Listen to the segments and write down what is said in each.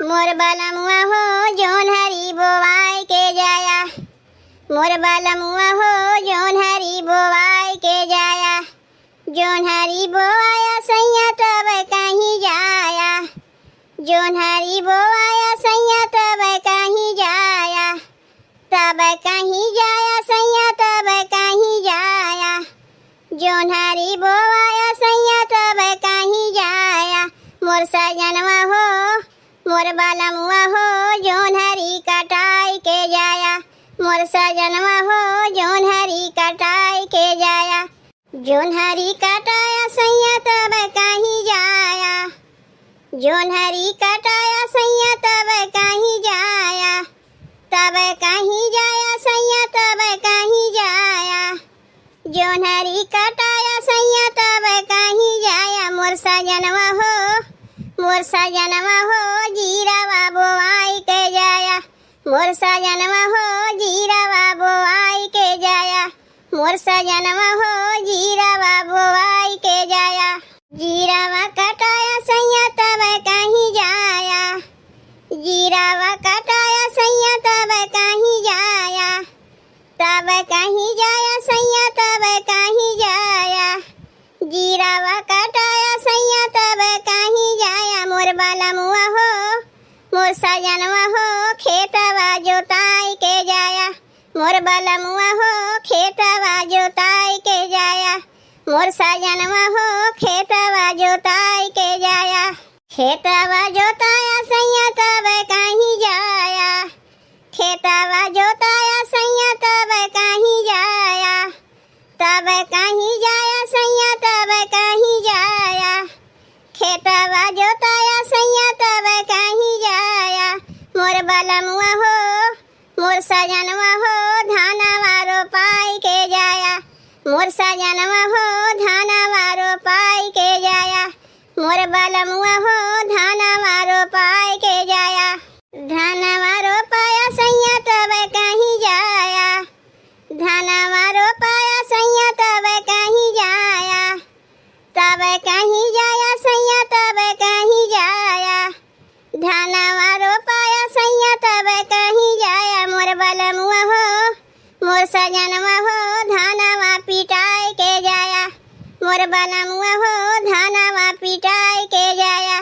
मोर बलमुआ हो जोन हरी बोवाई के जाया। मोर बलमुआ हो जोन हरी बोवाई के जाया। जोन हरी बोवाया सैया तब कहीं जाया। जोन हरी बोवाया सैया तब कहीं जाया। तब कहीं जाया सैया तब कहीं जाया। जोन हरी बोवाया सैया तब कहीं जाया। मोर सजनवा हो मोर बलमुआ हो जोन हरी कटाई के जाया। मोर सजनवा हो जोन हरी कटाई के जाया। जोन हरी कटाया सैया तब कहीं जाया। जोन हरी कटाया सैया तब कहीं जाया। तब कहीं जाया सैया तब कहीं जाया। जोन हरी कटाया सैया तब कहीं जाया। मोर सजनवा हो मोर सजनवा हो जीरावा बोवाई के जाया। मोर सजनवा हो जीरावा बोवाई के जाया। मोर सजनवा हो जीरावा बोवाई के जाया। जीरावा कटाया सैया तब कहीं जाया। जीरावा कटाया सैया तब कहीं जाया। तब कहीं जाया सैया तब कहीं जाया। जीरावा कटाया सैया तब कहीं जाया। मोर बलमुआ हो मोर सजनवा हो खेतवा जोताई के जाया। मोर बलमुआ हो खेतवा जोताई के जाया। मोर सजनवा हो खेतवा जोताई के जाया। खेतवा जोताया सैया तब कहीं जाया। खेतवा जोताया सैया तब कहीं जाया। तब कहीं जाया सैया तब कहीं जाया। खेतवा जोताया सैया तब कहीं जाया। मोर बलमुआ हो मोर सजनवा हो धानवा रोपाई के जाया। मोर सजनवा हो धानवा रोपाई के जाया। मोर बलमुआ हो धानवा रोपाई के जाया। धानवा रोपाया सैया तब कहीं जाया। धानवा रोपाया सैया तब कहीं जाया। तब कहीं जाया सैया तब कहीं जाया। धानवा रोपाया सैया तब कहीं जाया। मोर बलमुआ हो मोर सजनवा हो धानवा पिटाई के जाया। मोर बलमुआ हो धानवा पिटाई के जाया।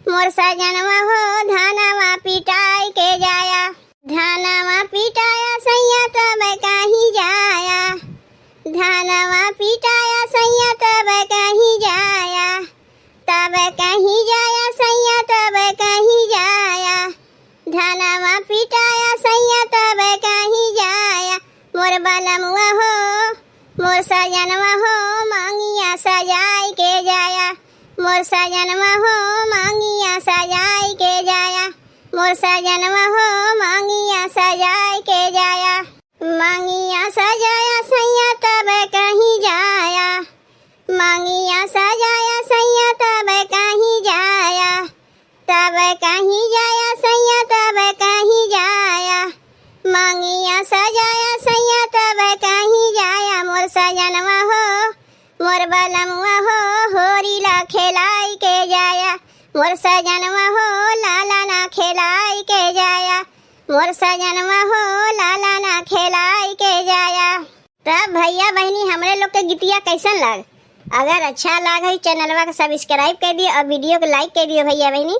मोर सजनवा हो धानवा पिटाई के जाया। धानवा पिटाया सैया तब कहीं जाया। धानवा पिटाया सैया तब कहीं जाया। तब कहीं जाया सैया तब कहीं जाया। धानवा पिटाया सैया तब कहीं जाया। मोर बलमुआ हो मोर सजनवा हो मांगिया सजाई के जाया। मोर सजनवा हो मांगिया सजाई के जाया। मोर सजनवा हो मांगिया सजाई के जाया। मांगिया सजाया सैया तब कहीं जाया। मांगिया सजाया सैया तब कहीं जाया। तब कहीं जाया सैया तब कहीं जाया। मांगिया सजाया सैया तब कहीं जाया। मोर सजनवा हो मोर बलमुआ हो होरीला खेलाई के जाया। मोर सजनवा हो लाला ना खेलाई के जाया। मोर सजनवा हो लाला ना खेलाई के जाया। तब भैया बहनी हमरे लोग के गीतिया कैसन लग? अगर अच्छा लगा चैनलवा के सब्सक्राइब कर दियो और वीडियो को लाइक कर दियो भैया बहनी।